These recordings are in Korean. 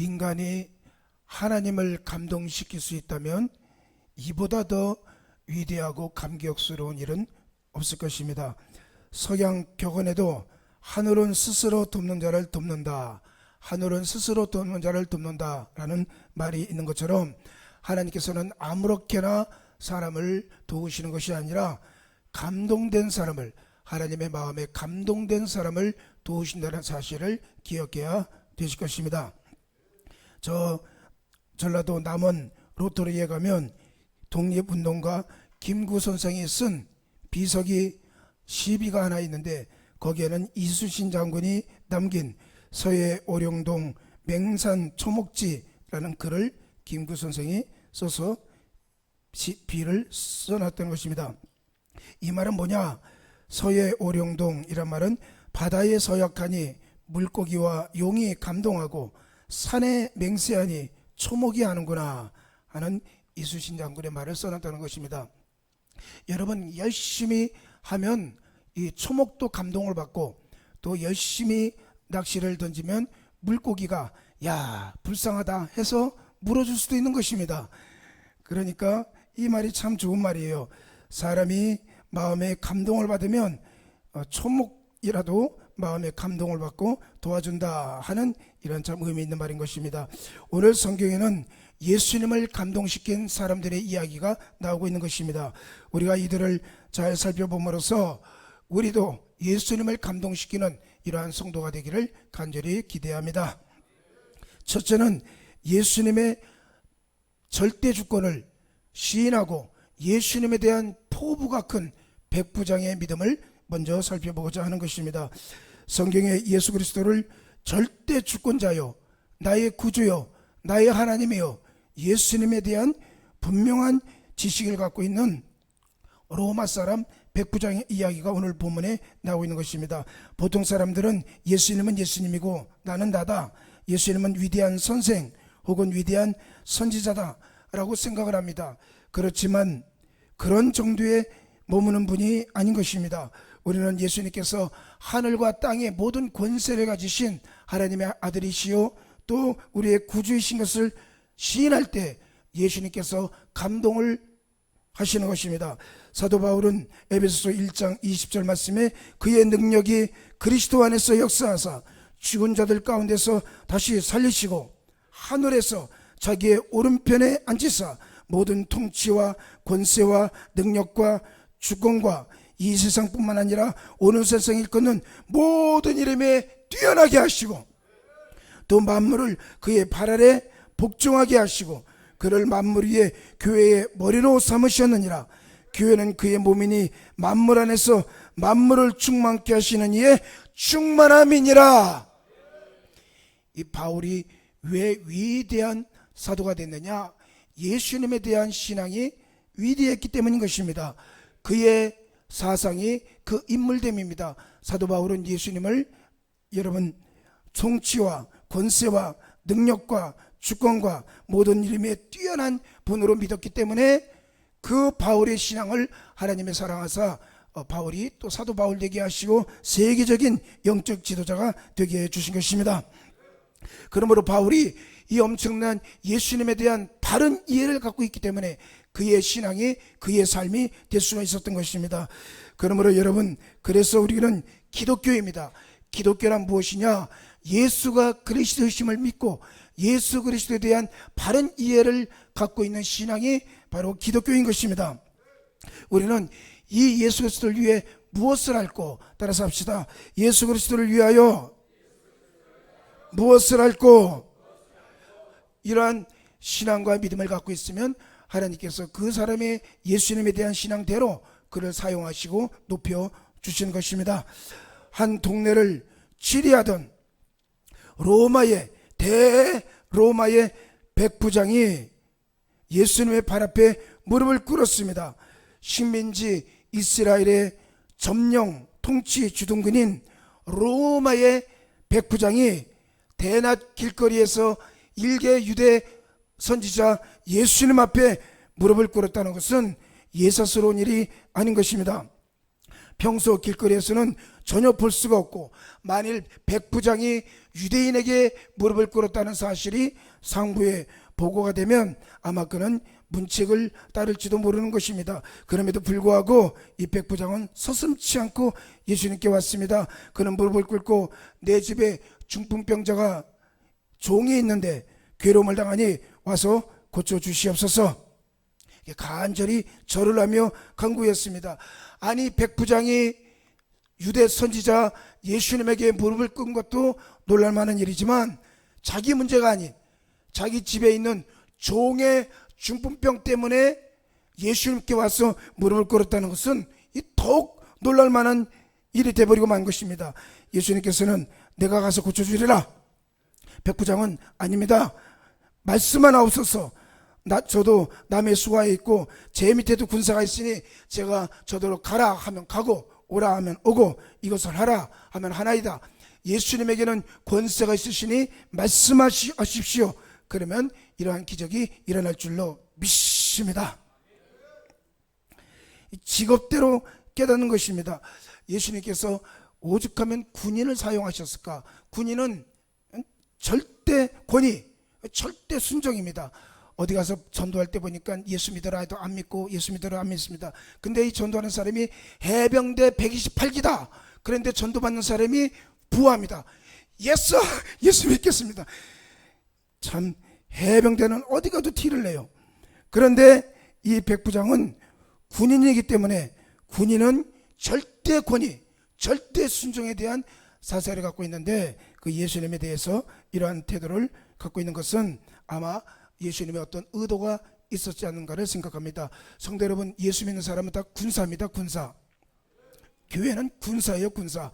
인간이 하나님을 감동시킬 수 있다면 이보다 더 위대하고 감격스러운 일은 없을 것입니다. 서양 격언에도 하늘은 스스로 돕는 자를 돕는다, 하늘은 스스로 돕는 자를 돕는다 라는 말이 있는 것처럼 하나님께서는 아무렇게나 사람을 도우시는 것이 아니라 감동된 사람을, 하나님의 마음에 감동된 사람을 도우신다는 사실을 기억해야 되실 것입니다. 전라도 남원 로터리에 가면 독립운동가 김구 선생이 쓴 비석이 시비가 하나 있는데 거기에는 이수신 장군이 남긴 서해 오령동 맹산 초목지라는 글을 김구 선생이 써서 비를 써놨던 것입니다. 이 말은 뭐냐? 서해 오령동이란 말은 바다에 서약하니 물고기와 용이 감동하고 산에 맹세하니 초목이 하는구나 하는 이수신 장군의 말을 써놨다는 것입니다. 여러분, 열심히 하면 이 초목도 감동을 받고 또 열심히 낚시를 던지면 물고기가 야 불쌍하다 해서 물어줄 수도 있는 것입니다. 그러니까 이 말이 참 좋은 말이에요. 사람이 마음에 감동을 받으면 초목이라도 마음에 감동을 받고 도와준다 하는 이런 참 의미 있는 말인 것입니다. 오늘 성경에는 예수님을 감동시킨 사람들의 이야기가 나오고 있는 것입니다. 우리가 이들을 잘 살펴봄으로써 우리도 예수님을 감동시키는 이러한 성도가 되기를 간절히 기대합니다. 첫째는 예수님의 절대 주권을 시인하고 예수님에 대한 포부가 큰 백부장의 믿음을 먼저 살펴보고자 하는 것입니다. 성경에 예수 그리스도를 절대 주권자요, 나의 구주요, 나의 하나님이요, 예수님에 대한 분명한 지식을 갖고 있는 로마 사람 백부장의 이야기가 오늘 본문에 나오고 있는 것입니다. 보통 사람들은 예수님은 예수님이고 나는 나다, 예수님은 위대한 선생 혹은 위대한 선지자다 라고 생각을 합니다. 그렇지만 그런 정도에 머무는 분이 아닌 것입니다. 우리는 예수님께서 하늘과 땅의 모든 권세를 가지신 하나님의 아들이시요 또 우리의 구주이신 것을 시인할 때 예수님께서 감동을 하시는 것입니다. 사도 바울은 에베소서 1장 20절 말씀에 그의 능력이 그리스도 안에서 역사하사 죽은 자들 가운데서 다시 살리시고 하늘에서 자기의 오른편에 앉히사 모든 통치와 권세와 능력과 주권과 이 세상뿐만 아니라 오는 세상을 일컫는 모든 이름에 뛰어나게 하시고 또 만물을 그의 발 아래 복종하게 하시고 그를 만물 위에 교회의 머리로 삼으셨느니라. 교회는 그의 몸이니 만물 안에서 만물을 충만케 하시는 이의 충만함이니라. 이 바울이 왜 위대한 사도가 됐느냐? 예수님에 대한 신앙이 위대했기 때문인 것입니다. 그의 사상이 그 인물됨입니다. 사도 바울은 예수님을 여러분 통치와 권세와 능력과 주권과 모든 이름에 뛰어난 분으로 믿었기 때문에 그 바울의 신앙을 하나님의 사랑하사 바울이 또 사도 바울 되게 하시고 세계적인 영적 지도자가 되게 해주신 것입니다. 그러므로 바울이 이 엄청난 예수님에 대한 바른 이해를 갖고 있기 때문에 그의 신앙이 그의 삶이 될 수가 있었던 것입니다. 그러므로 여러분, 그래서 우리는 기독교입니다. 기독교란 무엇이냐? 예수가 그리스도이심을 믿고 예수 그리스도에 대한 바른 이해를 갖고 있는 신앙이 바로 기독교인 것입니다. 우리는 이 예수 그리스도를 위해 무엇을 할고, 따라서 합시다. 예수 그리스도를 위하여 무엇을 할고, 이러한 신앙과 믿음을 갖고 있으면 하나님께서 그 사람의 예수님에 대한 신앙대로 그를 사용하시고 높여주시는 것입니다. 한 동네를 지리하던 로마의 백부장이 예수님의 발 앞에 무릎을 꿇었습니다. 식민지 이스라엘의 점령 통치 주둔군인 로마의 백부장이 대낮 길거리에서 일개 유대 선지자 예수님 앞에 무릎을 꿇었다는 것은 예사스러운 일이 아닌 것입니다. 평소 길거리에서는 전혀 볼 수가 없고, 만일 백부장이 유대인에게 무릎을 꿇었다는 사실이 상부에 보고가 되면 아마 그는 문책을 따를지도 모르는 것입니다. 그럼에도 불구하고 이 백부장은 서슴지 않고 예수님께 왔습니다. 그는 무릎을 꿇고 내 집에 중풍병자가 종이 있는데 괴로움을 당하니 와서 고쳐주시옵소서, 간절히 절을 하며 간구했습니다. 아니, 백부장이 유대 선지자 예수님에게 무릎을 꿇은 것도 놀랄만한 일이지만, 자기 문제가 아닌 자기 집에 있는 종의 중풍병 때문에 예수님께 와서 무릎을 꿇었다는 것은 더욱 놀랄만한 일이 되어버리고 만 것입니다. 예수님께서는 내가 가서 고쳐주리라. 백부장은 아닙니다. 말씀만 하옵소서. 저도 남의 수하에 있고 제 밑에도 군사가 있으니 제가 저더러 가라 하면 가고 오라 하면 오고 이것을 하라 하면 하나이다. 예수님에게는 권세가 있으시니 말씀하십시오. 그러면 이러한 기적이 일어날 줄로 믿습니다. 직업대로 깨닫는 것입니다. 예수님께서 오죽하면 군인을 사용하셨을까? 군인은 절대 권위, 절대 순종입니다. 어디 가서 전도할 때 보니까 예수 믿어라 해도 안 믿고 예수 믿어라 안 믿습니다. 근데 이 전도하는 사람이 해병대 128기다. 그런데 전도받는 사람이 부하입니다. 예수 믿겠습니다. 참, 해병대는 어디 가도 티를 내요. 그런데 이 백부장은 군인이기 때문에 군인은 절대 권위, 절대 순종에 대한 사사를 갖고 있는데, 그 예수님에 대해서 이러한 태도를 갖고 있는 것은 아마 예수님의 어떤 의도가 있었지 않는가를 생각합니다. 성도 여러분, 예수 믿는 사람은 다 군사입니다. 군사. 교회는 군사예요. 군사.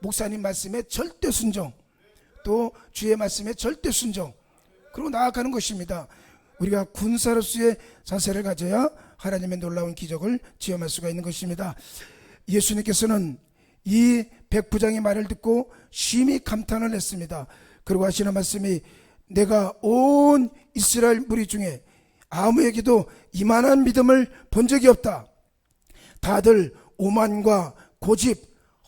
목사님 말씀에 절대 순종, 또 주의 말씀에 절대 순종, 그리고 나아가는 것입니다. 우리가 군사로서의 자세를 가져야 하나님의 놀라운 기적을 체험할 수가 있는 것입니다. 예수님께서는 이 백부장의 말을 듣고 심히 감탄을 했습니다. 그리고 하시는 말씀이, 내가 온 이스라엘 무리 중에 아무에게도 이만한 믿음을 본 적이 없다. 다들 오만과 고집,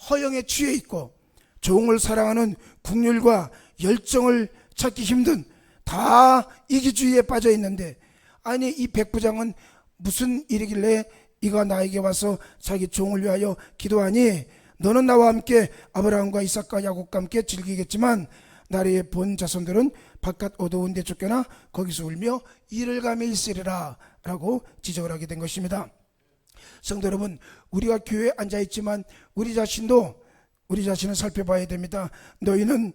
허영에 취해 있고 종을 사랑하는 국률과 열정을 찾기 힘든 다 이기주의에 빠져 있는데, 아니, 이 백부장은 무슨 일이길래 이가 나에게 와서 자기 종을 위하여 기도하니, 너는 나와 함께 아브라함과 이삭과 야곱과 함께 즐기겠지만 나의 본 자손들은 바깥 어두운 데 쫓겨나 거기서 울며 이를 가며 있으리라 라고 지적을 하게 된 것입니다. 성도 여러분, 우리가 교회에 앉아있지만 우리 자신을 살펴봐야 됩니다. 너희는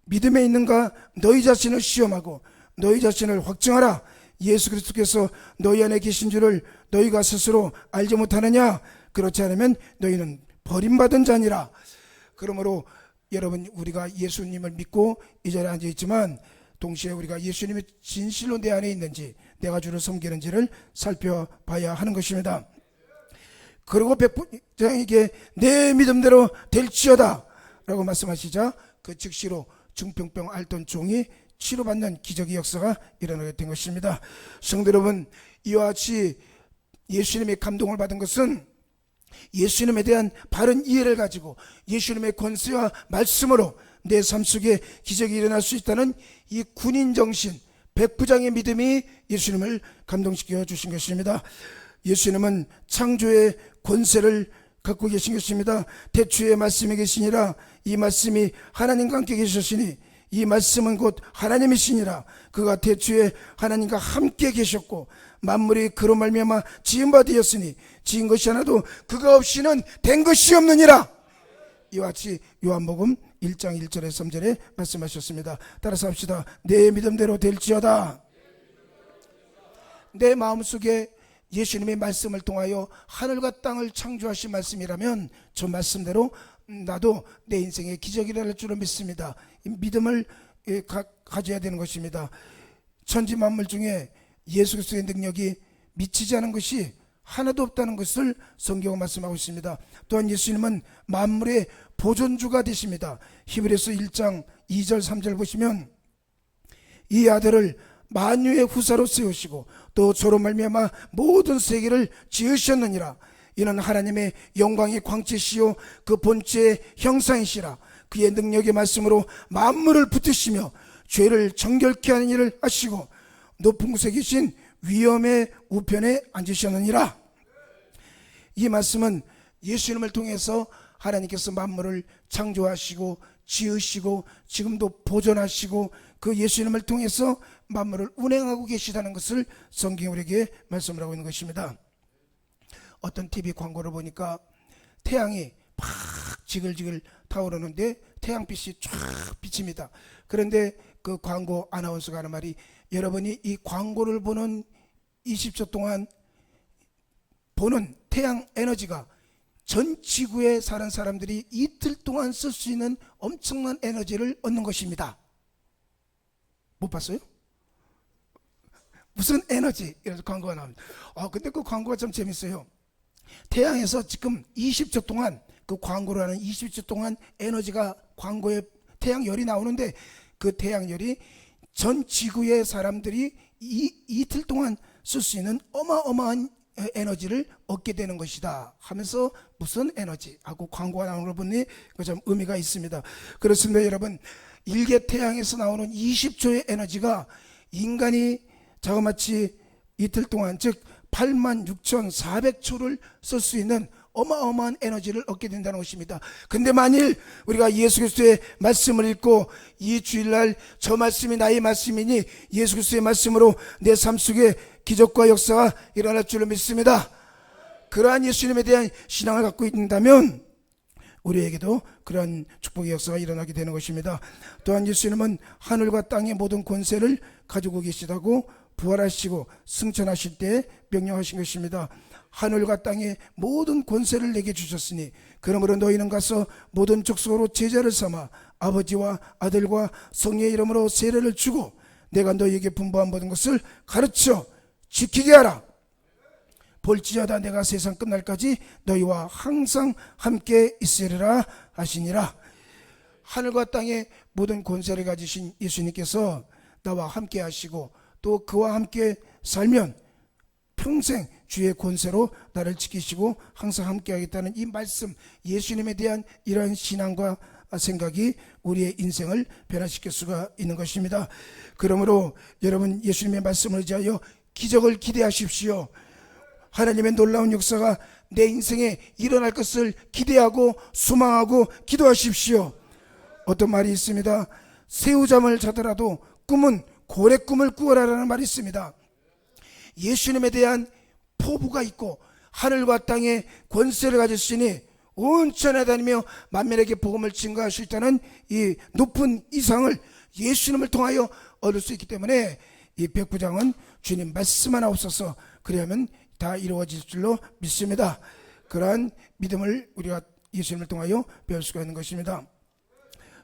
믿음에 있는가? 너희 자신을 시험하고 너희 자신을 확증하라. 예수 그리스도께서 너희 안에 계신 줄을 너희가 스스로 알지 못하느냐? 그렇지 않으면 너희는 버림받은 자니라. 그러므로 여러분, 우리가 예수님을 믿고 이 자리에 앉아있지만 동시에 우리가 예수님이 진실로 내 안에 있는지, 내가 주를 섬기는지를 살펴봐야 하는 것입니다. 그리고 백부장에게 내 믿음대로 될지어다 라고 말씀하시자 그 즉시로 중풍병 앓던 종이 치료받는 기적의 역사가 일어나게 된 것입니다. 성도 여러분, 이와 같이 예수님의 감동을 받은 것은 예수님에 대한 바른 이해를 가지고 예수님의 권세와 말씀으로 내 삶 속에 기적이 일어날 수 있다는 이 군인 정신, 백부장의 믿음이 예수님을 감동시켜 주신 것입니다. 예수님은 창조의 권세를 갖고 계신 것입니다. 태초에 말씀이 계시니라. 이 말씀이 하나님과 함께 계셨으니 이 말씀은 곧 하나님이시니라. 그가 태초에 하나님과 함께 계셨고 만물이 그로 말미암아 지은 바 되었으니 지은 것이 하나도 그가 없이는 된 것이 없느니라. 이와 같이 요한복음 1장 1절에서 3절에 말씀하셨습니다. 따라서 합시다. 내 믿음대로 될지어다. 내 마음속에 예수님의 말씀을 통하여 하늘과 땅을 창조하신 말씀이라면 저 말씀대로 나도 내 인생에 기적이 일어날 줄을 믿습니다. 믿음을 가져야 되는 것입니다. 천지 만물 중에 예수 그리스도의 능력이 미치지 않은 것이 하나도 없다는 것을 성경은 말씀하고 있습니다. 또한 예수님은 만물의 보존주가 되십니다. 히브리서 1장 2절 3절 보시면 이 아들을 만유의 후사로 세우시고 또 저로 말미암아 모든 세계를 지으셨느니라. 이는 하나님의 영광의 광채시요 그 본체의 형상이시라. 그의 능력의 말씀으로 만물을 붙드시며 죄를 정결케 하는 일을 하시고 높은 곳에 계신 위엄의 우편에 앉으셨느니라. 이 말씀은 예수님을 통해서 하나님께서 만물을 창조하시고 지으시고 지금도 보존하시고 그 예수님을 통해서 만물을 운행하고 계시다는 것을 성경이 우리에게 말씀을 하고 있는 것입니다. 어떤 TV 광고를 보니까 태양이 팍 지글지글 타오르는데 태양빛이 쫙 비칩니다. 그런데 그 광고 아나운서가 하는 말이, 여러분이 이 광고를 보는 20초 동안 보는 태양 에너지가 전 지구에 사는 사람들이 이틀 동안 쓸 수 있는 엄청난 에너지를 얻는 것입니다. 못 봤어요? 무슨 에너지? 이래서 광고가 나옵니다. 근데 그 광고가 참 재밌어요. 태양에서 지금 20초 동안, 그 광고를 하는 20초 동안 에너지가 광고에 태양열이 나오는데, 그 태양열이 전 지구의 사람들이 이틀 동안 쓸 수 있는 어마어마한 에너지를 얻게 되는 것이다 하면서, 무슨 에너지 하고 광고가 나오는 걸 보니 그 좀 의미가 있습니다. 그렇습니다. 여러분, 일개 태양에서 나오는 20초의 에너지가 인간이 자그마치 이틀 동안, 즉 86,400초를 쓸 수 있는 어마어마한 에너지를 얻게 된다는 것입니다. 근데 만일 우리가 예수 그리스도의 말씀을 읽고 이 주일날 저 말씀이 나의 말씀이니 예수 그리스도의 말씀으로 내 삶 속에 기적과 역사가 일어날 줄로 믿습니다. 그러한 예수님에 대한 신앙을 갖고 있다면 우리에게도 그러한 축복의 역사가 일어나게 되는 것입니다. 또한 예수님은 하늘과 땅의 모든 권세를 가지고 계시다고 부활하시고 승천하실 때 명령하신 것입니다. 하늘과 땅의 모든 권세를 내게 주셨으니 그러므로 너희는 가서 모든 족속으로 제자를 삼아 아버지와 아들과 성령의 이름으로 세례를 주고 내가 너희에게 분부한 모든 것을 가르쳐 지키게 하라. 볼지어다 내가 세상 끝날까지 너희와 항상 함께 있으리라 하시니라. 하늘과 땅의 모든 권세를 가지신 예수님께서 나와 함께 하시고 또 그와 함께 살면 평생 주의 권세로 나를 지키시고 항상 함께 하겠다는 이 말씀, 예수님에 대한 이러한 신앙과 생각이 우리의 인생을 변화시킬 수가 있는 것입니다. 그러므로 여러분, 예수님의 말씀을 의지하여 기적을 기대하십시오. 하나님의 놀라운 역사가 내 인생에 일어날 것을 기대하고 소망하고 기도하십시오. 어떤 말이 있습니다. 새우잠을 자더라도 꿈은 고래 꿈을 꾸어라라는 말이 있습니다. 예수님에 대한 포부가 있고 하늘과 땅의 권세를 가졌으니 온 천하에 다니며 만민에게 복음을 증거할 수 있다는 이 높은 이상을 예수님을 통하여 얻을 수 있기 때문에 이 백부장은 주님 말씀 하나 없어서 그리하면 다 이루어질 줄로 믿습니다. 그러한 믿음을 우리가 예수님을 통하여 배울 수가 있는 것입니다.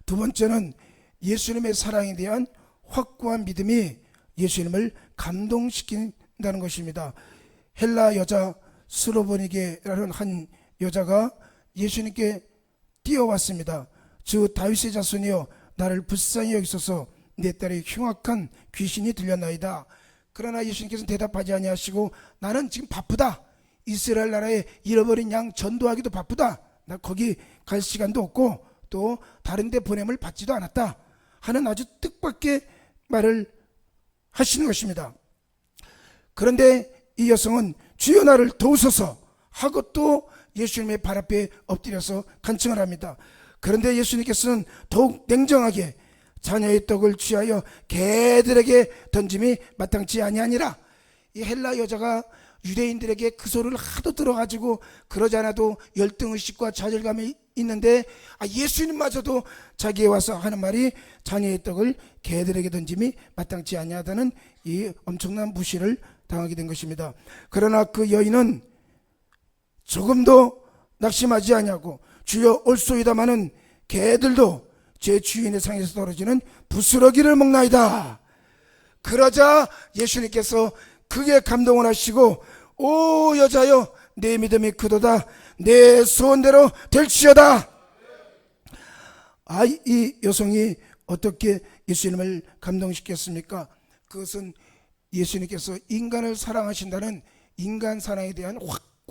두 번째는 예수님의 사랑에 대한 확고한 믿음이 예수님을 감동시킨다는 것입니다. 헬라 여자 스로보니게라는 한 여자가 예수님께 뛰어왔습니다. 주 다윗의 자손이여 나를 불쌍히 여기소서 내 딸의 흉악한 귀신이 들렸나이다. 그러나 예수님께서는 대답하지 아니하시고 나는 지금 바쁘다. 이스라엘 나라에 잃어버린 양 전도하기도 바쁘다. 나 거기 갈 시간도 없고 또 다른 데 보냄을 받지도 않았다 하는 아주 뜻밖의 말을 하시는 것입니다. 그런데 이 여성은 주여 나를 도우소서 하고 또 예수님의 발 앞에 엎드려서 간청을 합니다. 그런데 예수님께서는 더욱 냉정하게 자녀의 떡을 취하여 개들에게 던짐이 마땅치 아니하니라. 이 헬라 여자가 유대인들에게 그 소리를 하도 들어가지고 그러지 않아도 열등의식과 좌절감이 있는데 예수님마저도 자기에 와서 하는 말이 자녀의 떡을 개들에게 던짐이 마땅치 아니하다는 이 엄청난 무시를 당하게 된 것입니다. 그러나 그 여인은 조금도 낙심하지 아니하고 주여 올소이다마는 개들도 제 주인의 상에서 떨어지는 부스러기를 먹나이다. 그러자 예수님께서 크게 감동을 하시고 오 여자여 내 믿음이 크도다 내 소원대로 될지어다. 이 여성이 어떻게 예수님을 감동시켰습니까? 그것은 예수님께서 인간을 사랑하신다는 인간 사랑에 대한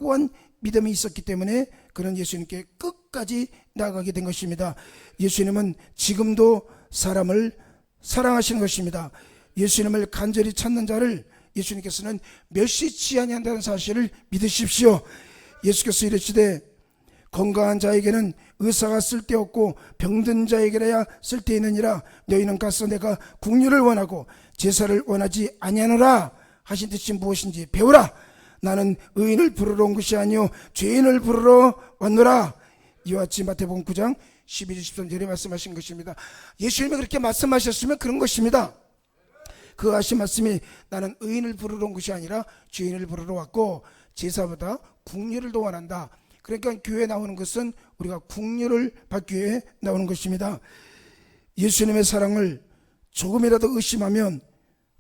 확고한 믿음이 있었기 때문에 그는 예수님께 끝까지 나아가게 된 것입니다. 예수님은 지금도 사람을 사랑하시는 것입니다. 예수님을 간절히 찾는 자를 예수님께서는 멸시치 아니한다는 사실을 믿으십시오. 예수께서 이르시되 건강한 자에게는 의사가 쓸데없고 병든 자에게라야 쓸데있느니라. 너희는 가서 내가 국류를 원하고 제사를 원하지 아니하노라 하신 뜻이 무엇인지 배우라. 나는 의인을 부르러 온 것이 아니요 죄인을 부르러 왔노라. 이와 같이 마태복음 9장 12절 13절에 말씀하신 것입니다. 예수님이 그렇게 말씀하셨으면 그런 것입니다. 그 하신 말씀이 나는 의인을 부르러 온 것이 아니라 죄인을 부르러 왔고 제사보다 국류를 더 원한다. 그러니까 교회에 나오는 것은 우리가 국류를 받기 위해 나오는 것입니다. 예수님의 사랑을 조금이라도 의심하면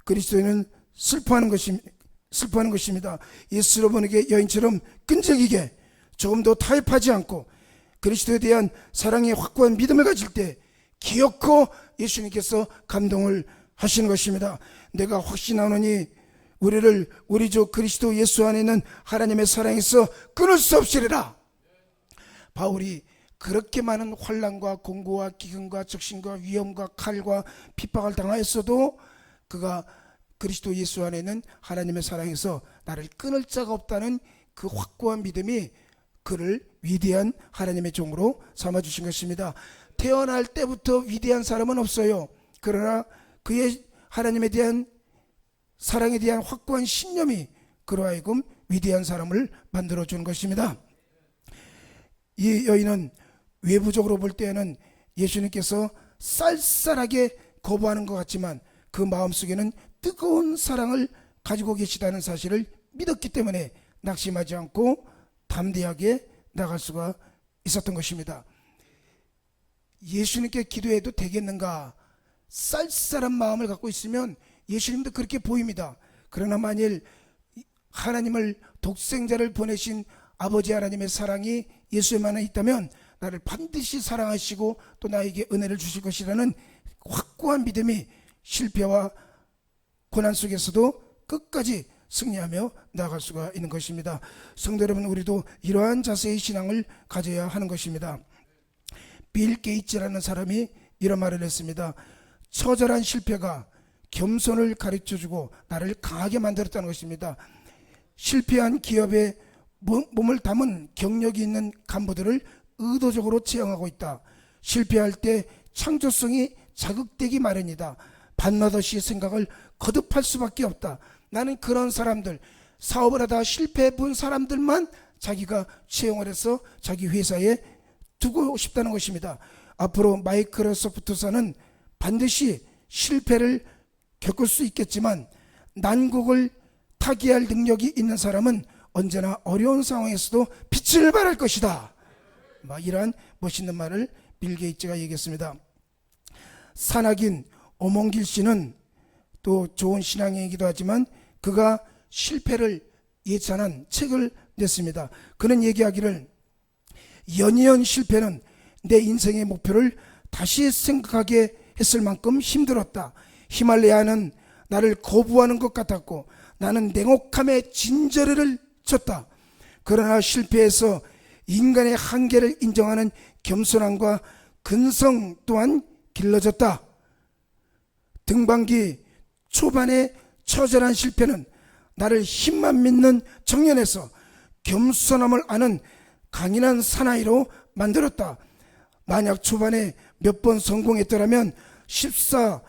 그리스도인은 슬퍼하는 것입니다. 예수로보니게 여인처럼 끈질기게 조금 더 타협하지 않고 그리스도에 대한 사랑의 확고한 믿음을 가질 때 기어코 예수님께서 감동을 하시는 것입니다. 내가 확신하노니 우리 주 그리스도 예수 안에 있는 하나님의 사랑에서 끊을 수 없으리라. 바울이 그렇게 많은 환난과 공고와 기근과 적신과 위험과 칼과 핍박을 당하였어도 그가 그리스도 예수 안에 있는 하나님의 사랑에서 나를 끊을 자가 없다는 그 확고한 믿음이 그를 위대한 하나님의 종으로 삼아주신 것입니다. 태어날 때부터 위대한 사람은 없어요. 그러나 그의 하나님에 대한 사랑에 대한 확고한 신념이 그로 하여금 위대한 사람을 만들어주는 것입니다. 이 여인은 외부적으로 볼 때에는 예수님께서 쌀쌀하게 거부하는 것 같지만 그 마음속에는 뜨거운 사랑을 가지고 계시다는 사실을 믿었기 때문에 낙심하지 않고 담대하게 나갈 수가 있었던 것입니다. 예수님께 기도해도 되겠는가? 쌀쌀한 마음을 갖고 있으면 예수님도 그렇게 보입니다. 그러나 만일 하나님을 독생자를 보내신 아버지 하나님의 사랑이 예수님 안에 있다면 나를 반드시 사랑하시고 또 나에게 은혜를 주실 것이라는 확고한 믿음이 실패와 고난 속에서도 끝까지 승리하며 나아갈 수가 있는 것입니다. 성도 여러분, 우리도 이러한 자세의 신앙을 가져야 하는 것입니다. 빌 게이츠라는 사람이 이런 말을 했습니다. 처절한 실패가 겸손을 가르쳐주고 나를 강하게 만들었다는 것입니다. 실패한 기업에 몸을 담은 경력이 있는 간부들을 의도적으로 채용하고 있다. 실패할 때 창조성이 자극되기 마련이다. 밤낮없이 생각을 거듭할 수밖에 없다. 나는 그런 사람들, 사업을 하다 실패해 본 사람들만 자기가 채용을 해서 자기 회사에 두고 싶다는 것입니다. 앞으로 마이크로소프트사는 반드시 실패를 겪을 수 있겠지만 난국을 타개할 능력이 있는 사람은 언제나 어려운 상황에서도 빛을 발할 것이다. 이러한 멋있는 말을 빌 게이츠가 얘기했습니다. 산악인 오몽길 씨는 또 좋은 신앙이기도 하지만 그가 실패를 예찬한 책을 냈습니다. 그는 얘기하기를 연이은 실패는 내 인생의 목표를 다시 생각하게 했을 만큼 힘들었다. 히말라야는 나를 거부하는 것 같았고 나는 냉혹함에 진저리를 쳤다. 그러나 실패에서 인간의 한계를 인정하는 겸손함과 근성 또한 길러졌다. 등반기 초반의 처절한 실패는 나를 힘만 믿는 청년에서 겸손함을 아는 강인한 사나이로 만들었다. 만약 초반에 몇 번 성공했더라면 십사좌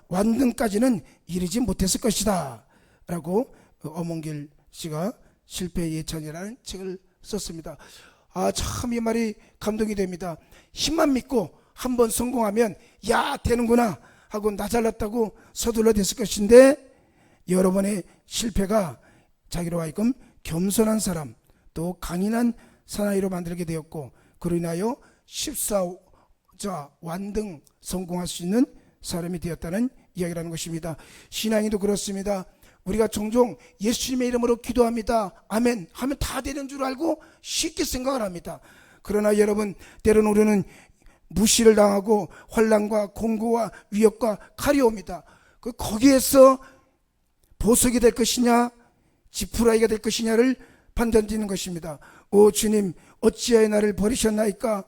완등까지는 이르지 못했을 것이다 라고 어몽길 씨가 실패 예찬이라는 책을 썼습니다. 참 이 말이 감동이 됩니다. 힘만 믿고 한번 성공하면 야 되는구나 하고 나 잘났다고 서둘러 댔을 것인데 여러분의 실패가 자기로 하여금 겸손한 사람 또 강인한 사나이로 만들게 되었고 그로 인하여 14자 완등 성공할 수 있는 사람이 되었다는 이야기라는 것입니다. 신앙이도 그렇습니다. 우리가 종종 예수님의 이름으로 기도합니다. 아멘 하면 다 되는 줄 알고 쉽게 생각을 합니다. 그러나 여러분, 때로는 우리는 무시를 당하고 환난과 공고와 위협과 칼이 옵니다. 거기에서 보석이 될 것이냐 지푸라기가 될 것이냐를 판단되는 것입니다. 오 주님, 어찌하여 나를 버리셨나이까?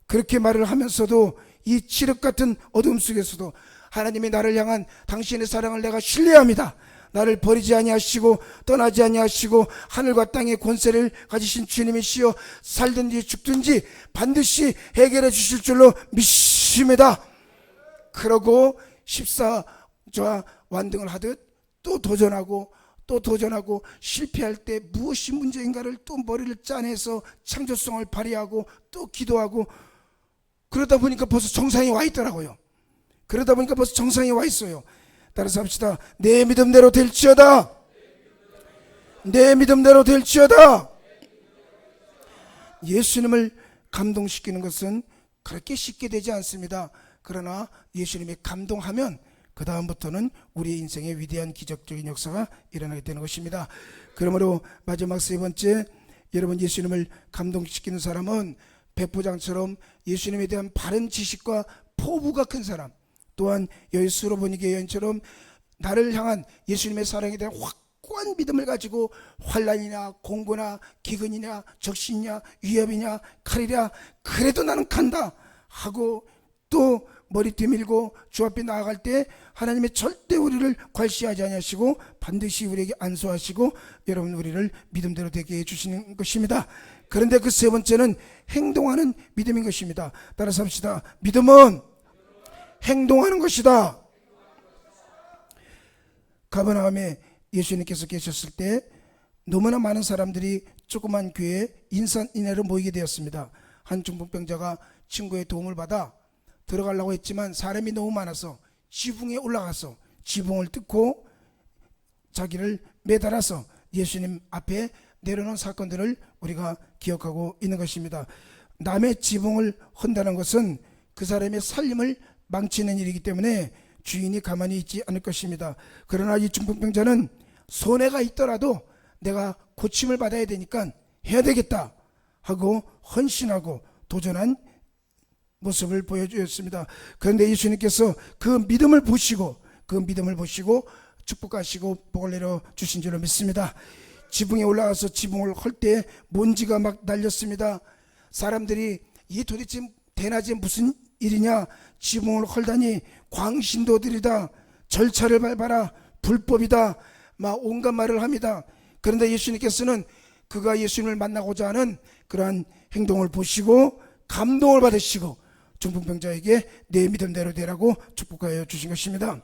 그렇게 말을 하면서도 이 칠흑 같은 어둠 속에서도 하나님이 나를 향한 당신의 사랑을 내가 신뢰합니다. 나를 버리지 아니하시고 떠나지 아니하시고 하늘과 땅의 권세를 가지신 주님이시여, 살든지 죽든지 반드시 해결해 주실 줄로 믿습니다. 그러고 십사조와 완등을 하듯 또 도전하고 또 도전하고 실패할 때 무엇이 문제인가를 또 머리를 짜내서 창조성을 발휘하고 또 기도하고, 그러다 보니까 벌써 정상에 와 있더라고요. 그러다 보니까 벌써 정상에 와 있어요. 따라서 합시다. 내 믿음대로 될지어다. 내 믿음대로 될지어다. 예수님을 감동시키는 것은 그렇게 쉽게 되지 않습니다. 그러나 예수님이 감동하면 그 다음부터는 우리의 인생의 위대한 기적적인 역사가 일어나게 되는 것입니다. 그러므로 마지막 세 번째, 여러분 예수님을 감동시키는 사람은 백부장처럼 예수님에 대한 바른 지식과 포부가 큰 사람, 또한 여기 수로보니게 여인처럼 나를 향한 예수님의 사랑에 대한 확고한 믿음을 가지고 환난이나 공고나 기근이냐 적신이냐 위협이냐 칼이냐 그래도 나는 간다 하고 또 머리 뒤밀고 주 앞에 나아갈 때 하나님의 절대 우리를 괄시하지 아니하시고 반드시 우리에게 안수하시고 여러분 우리를 믿음대로 되게 해주시는 것입니다. 그런데 그 세 번째는 행동하는 믿음인 것입니다. 따라서 합시다. 믿음은 행동하는 것이다. 가버나움에 예수님께서 계셨을 때 너무나 많은 사람들이 조그만 교회에 인산인해로 모이게 되었습니다. 한 중풍병자가 친구의 도움을 받아 들어가려고 했지만 사람이 너무 많아서 지붕에 올라가서 지붕을 뜯고 자기를 매달아서 예수님 앞에 내려놓은 사건들을 우리가 기억하고 있는 것입니다. 남의 지붕을 헌다는 것은 그 사람의 살림을 망치는 일이기 때문에 주인이 가만히 있지 않을 것입니다. 그러나 이 중풍병자는 손해가 있더라도 내가 고침을 받아야 되니까 해야 되겠다 하고 헌신하고 도전한 모습을 보여주었습니다. 그런데 예수님께서 그 믿음을 보시고 축복하시고 복을 내려 주신 줄로 믿습니다. 지붕에 올라가서 지붕을 헐 때 먼지가 막 날렸습니다. 사람들이 이 도대체 대낮에 무슨 일이냐, 지붕을 헐다니 광신도들이다, 절차를 밟아라, 불법이다, 막 온갖 말을 합니다. 그런데 예수님께서는 그가 예수님을 만나고자 하는 그러한 행동을 보시고 감동을 받으시고 중풍병자에게 내 믿음대로 되라고 축복하여 주신 것입니다.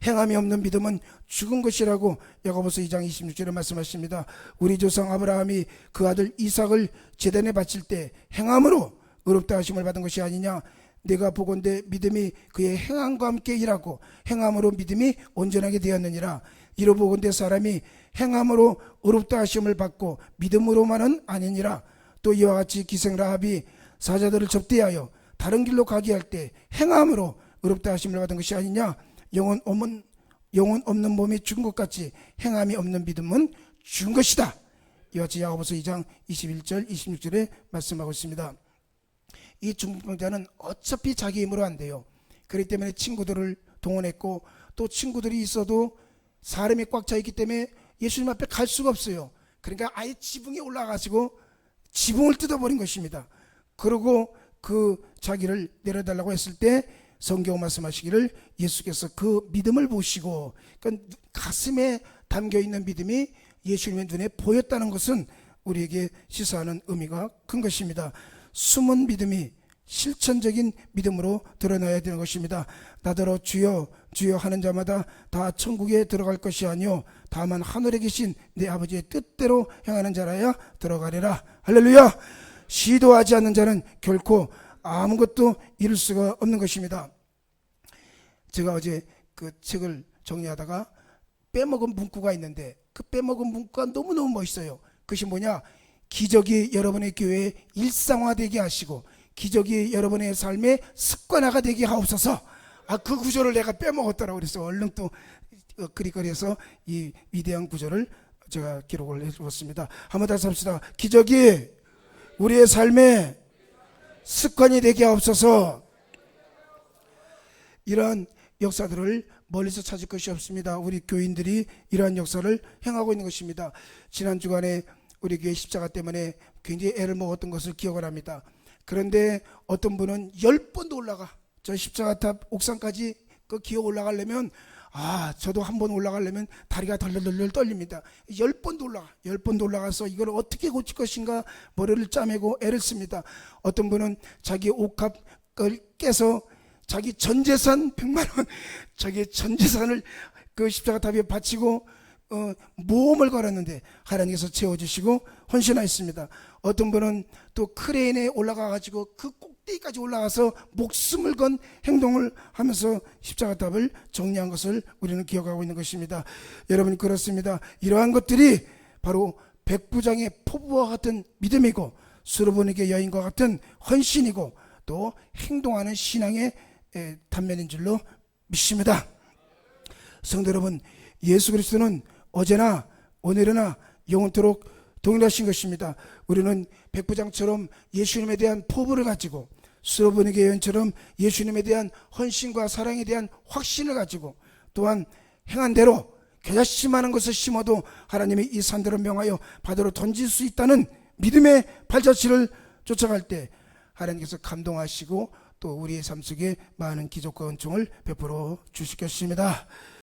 행함이 없는 믿음은 죽은 것이라고 야고보서 2장 26절에 말씀하십니다. 우리 조상 아브라함이 그 아들 이삭을 제단에 바칠 때 행함으로 의롭다 하심을 받은 것이 아니냐. 내가 보건대 믿음이 그의 행함과 함께 일하고 행함으로 믿음이 온전하게 되었느니라. 이로 보건대 사람이 행함으로 의롭다 하심을 받고 믿음으로만은 아니니라. 또 이와 같이 기생 라합이 사자들을 접대하여 다른 길로 가게 할 때 행함으로 의롭다 하심을 받은 것이 아니냐. 영혼 없는 몸이 죽은 것 같이 행함이 없는 믿음은 죽은 것이다. 이와 같이 야고보서 2장 21절 26절에 말씀하고 있습니다. 이 중풍병자는 어차피 자기 힘으로 안 돼요. 그렇기 때문에 친구들을 동원했고 또 친구들이 있어도 사람이 꽉 차 있기 때문에 예수님 앞에 갈 수가 없어요. 그러니까 아예 지붕에 올라가시고 지붕을 뜯어버린 것입니다. 그리고 그 자기를 내려달라고 했을 때 성경 말씀하시기를 예수께서 그 믿음을 보시고, 그러니까 가슴에 담겨있는 믿음이 예수님의 눈에 보였다는 것은 우리에게 시사하는 의미가 큰 것입니다. 숨은 믿음이 실천적인 믿음으로 드러나야 되는 것입니다. 나더러 주여 주여 하는 자마다 다 천국에 들어갈 것이 아니요 다만 하늘에 계신 내 아버지의 뜻대로 행하는 자라야 들어가리라. 할렐루야. 시도하지 않는 자는 결코 아무것도 이룰 수가 없는 것입니다. 제가 어제 그 책을 정리하다가 빼먹은 문구가 있는데 그 빼먹은 문구가 너무너무 멋있어요. 그것이 뭐냐, 기적이 여러분의 교회에 일상화되게 하시고 기적이 여러분의 삶의 습관화가 되게 하옵소서. 그 구절을 내가 빼먹었더라고. 그래서 얼른 또 그리거리에서 이 위대한 구절을 제가 기록을 해주었습니다. 한번 다시 합시다. 기적이 우리의 삶의 습관이 되게 하옵소서. 이러한 역사들을 멀리서 찾을 것이 없습니다. 우리 교인들이 이러한 역사를 행하고 있는 것입니다. 지난 주간에 우리 교회 십자가 때문에 굉장히 애를 먹었던 것을 기억을 합니다. 그런데 어떤 분은 10번도 올라가, 저 십자가탑 옥상까지 그 기어 올라가려면 저도 한번 올라가려면 다리가 덜덜덜 떨립니다. 10번도 올라가서 이걸 어떻게 고칠 것인가 머리를 짜매고 애를 씁니다. 어떤 분은 자기 옷값을 깨서 자기 전재산 100만 원, 자기 전재산을 그 십자가탑에 바치고 모험을 걸었는데 하나님께서 채워주시고 헌신하였습니다. 어떤 분은 또 크레인에 올라가가지고 그 꼭대기까지 올라가서 목숨을 건 행동을 하면서 십자가탑을 정리한 것을 우리는 기억하고 있는 것입니다. 여러분, 그렇습니다. 이러한 것들이 바로 백부장의 포부와 같은 믿음이고 수르보니게 여인과 같은 헌신이고 또 행동하는 신앙의 단면인 줄로 믿습니다. 성도 여러분, 예수 그리스도는 어제나 오늘이나 영원토록 동일하신 것입니다. 우리는 백부장처럼 예수님에 대한 포부를 가지고 수르보니게 여인처럼 예수님에 대한 헌신과 사랑에 대한 확신을 가지고 또한 행한 대로 겨자씨만한 것을 심어도 하나님이 이 산들을 명하여 바다로 던질 수 있다는 믿음의 발자취를 쫓아갈 때 하나님께서 감동하시고 또 우리의 삶 속에 많은 기적과 은총을 베풀어 주실 것입니다.